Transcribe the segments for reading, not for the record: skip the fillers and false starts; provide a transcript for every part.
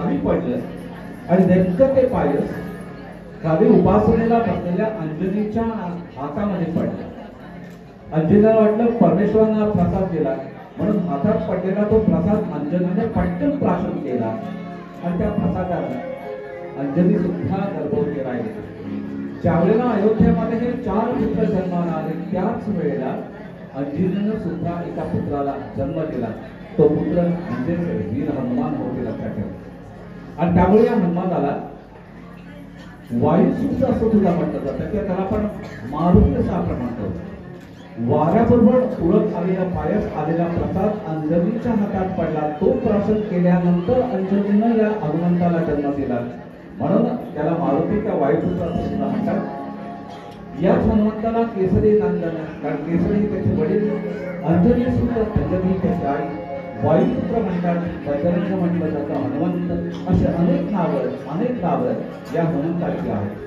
खाली पडलं आणि नेमकं ते पायस खाली उपासनेला बसलेल्या अंजनीच्या हातामध्ये पडलं. अंजनीला वाटलं परमेश्वरांना प्रसाद दिला म्हणून हातात पडलेला तो प्रसाद अंजनीने पटकन प्राशन केला आणि त्या प्रसादाला अंजनी सुद्धा गर्भवती राहिली. ज्यावेळेला अयोध्येमध्ये हे 4 पुत्र जन्माला आले त्याच वेळेला अंजनीनं सुद्धा एका पुत्राला जन्म दिला. तो पुत्र म्हणजे वीर हनुमान होते, लक्षात ठेवा. आणि त्यामुळे या हनुमानाला वायुसूक्त असं सुद्धा म्हटलं जातं किंवा त्याला आपण मारुती असं आपण म्हणतो. वाऱ्याबरोबर उडत आलेला पायस आलेला प्रसाद अंजनीच्या हातात पडला. तो प्राशन केल्यानंतर अंजनीनं या हनुमंताला जन्म दिला म्हणून त्याला मारुती किंवा वायुपुत्र असं सुद्धा म्हणतात. याच हनुमंताला केसरी नंदन, कारण केसरी त्याचे वडील, अंजनी सुद्धा अंजनी त्याची आई, वायुपुत्र म्हणतात, बजरंग म्हटलं जातं, हनुमंत, असे अनेक नावं या हनुमंताची आहेत.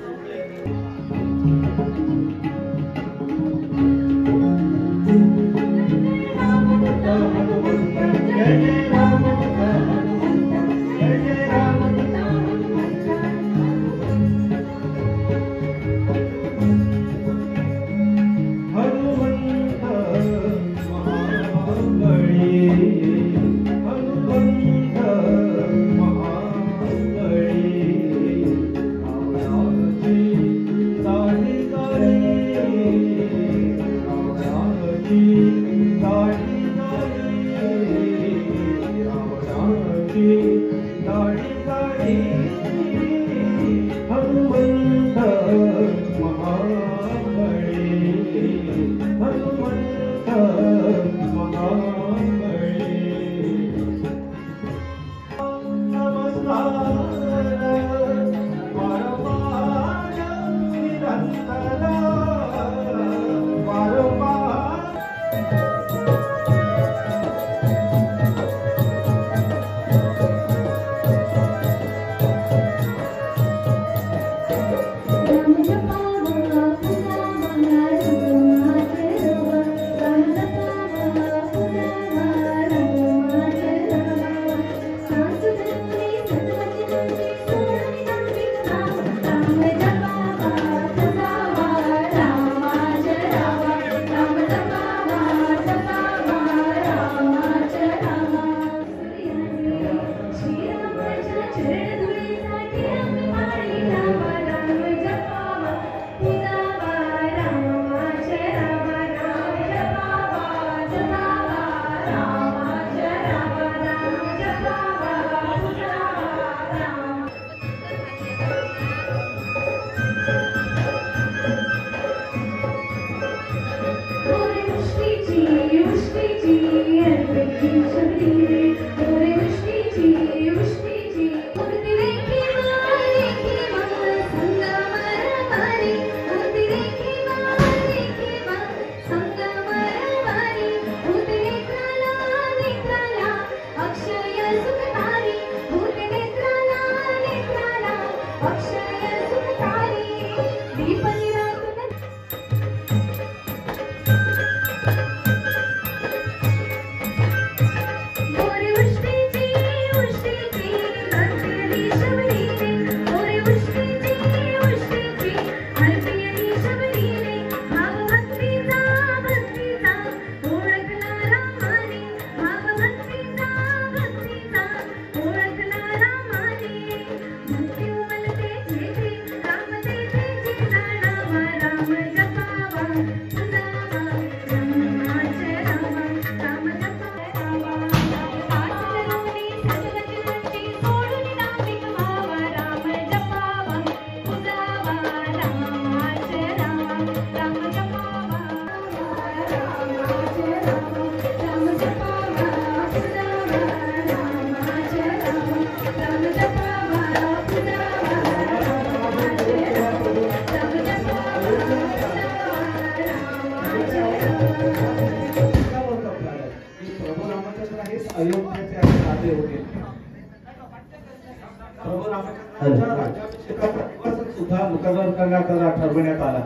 ठरवण्यात आला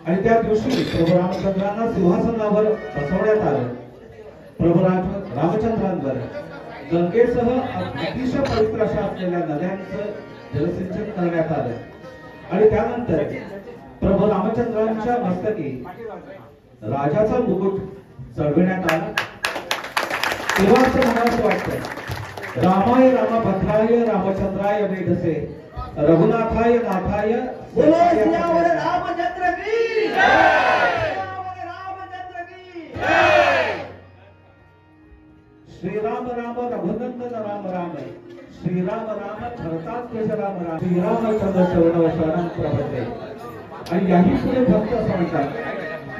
आणि त्या दिवशी प्रभू रामचंद्रांना सिंहासनावर बसवण्यात आलं. प्रभू रामचंद्रांवर गंगेसह अतिशय पवित्र अशा असलेल्या नद्यांचं जलसिंचन करण्यात आलं आणि त्यानंतर प्रभू रामचंद्रांच्या मस्तकी राजाचा मुकुट चढविण्यात आला. तेव्हा असं म्हणावं वाटतं, रामाय रामभद्राय रामचंद्राय वेधसे रघुनाथाय नाथाय बोलो सियावर रामचंद्र की जय, सियावर रामचंद्र की जय. श्रीराम राम रघुनंदन राम राम श्रीराम राम भरतात्मज राम राम श्रीरामचंद्र चरण शरण प्रपद्ये. आणि याही पुढे भक्त असं म्हणतात,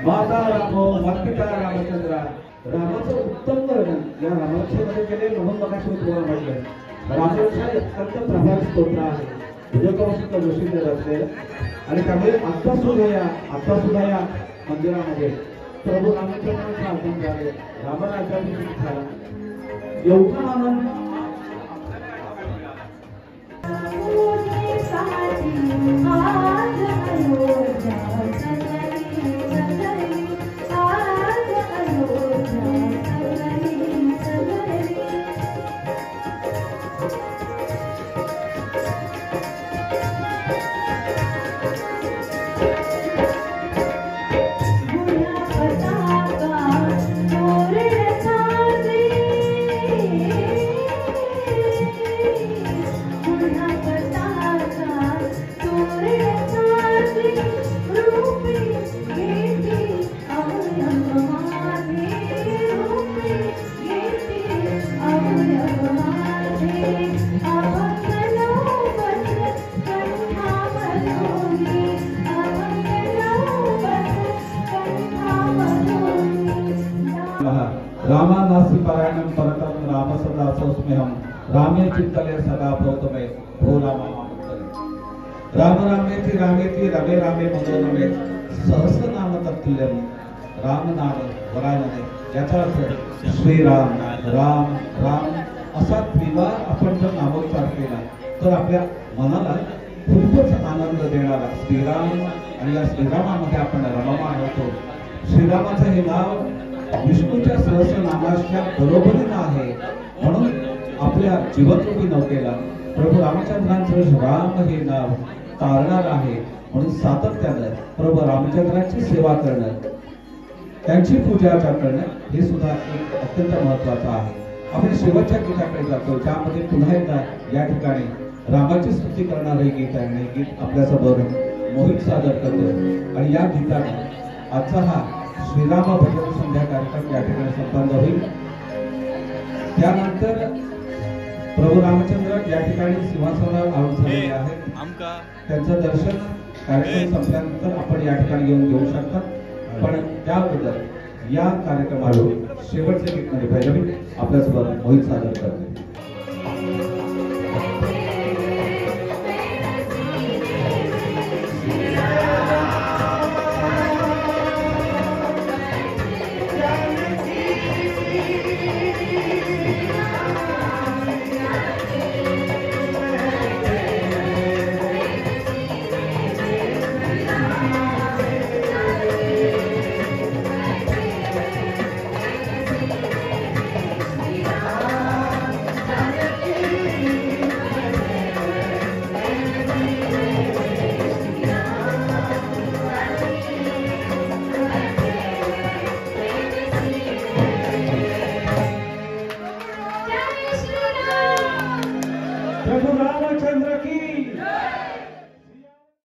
माता रामो माता रामचंद्रा. रामाचं उत्तम वर्णन या रामाक्षेमध्ये केले म्हणून मगाशी मी तुम्हाला म्हटलं रामाचा अत्यंत प्रभावी स्तोत्र आहे, विजयकौशिक जोशीने रचलेलं. आणि त्यामुळे आता सुद्धा या मंदिरामध्ये प्रभू रामचंद्रांचे आगमन झाले, रामराज्याभिषेक झाला. एवढा आनंद रामानासी पारायणं परतं राम सदा सोस्म्यहं रामे चित्तले सदा भवतमे भो रामामंतले. रामेति रमे रामे मनोरमे सहस्रनाम तत्तुल्यम राम नाम वरानने. याचा अर्थ श्रीराम राम राम असा त्रिवार आपण जर नामोच्चार केला तर आपल्या मनाला खूपच आनंद देणारा श्रीराम. आणि या श्रीरामामध्ये आपण रममान होतो. श्रीरामाचं हे नाव विष्णूच्या सहस्रनामाच्या बरोबरीनं आहे, म्हणून आपल्या जीवनरूपी नौकेला प्रभू रामचंद्रांचं राम हे नाव तारणार आहे. म्हणून सातत्यानं प्रभू रामचंद्रांची सेवा करणं, त्यांची पूजा करणं हे सुद्धा एक अत्यंत महत्वाचं आहे. आपण शेवटच्या गीताकडे जातो, त्यामध्ये पुन्हा एकदा या ठिकाणी रामाची स्तुती करणारे गीत आहे. हे गीत आपल्यासमोर मोहित सादर करतो आणि या गीताने आजचा हा श्रीराम भजन संध्या कार्यक्रम या ठिकाणी संपन्न होईल. त्यानंतर प्रभू रामचंद्र या ठिकाणी सिंहासनावर आरूढ झालेले आहेत. त्यांचं दर्शन कार्यक्रम संपल्यानंतर आपण या ठिकाणी येऊन घेऊ शकता. पण त्याबद्दल या कार्यक्रमाला शेवटचे गीत म्हणजे भैरवी आपल्यासोबत मोहित सादर करते.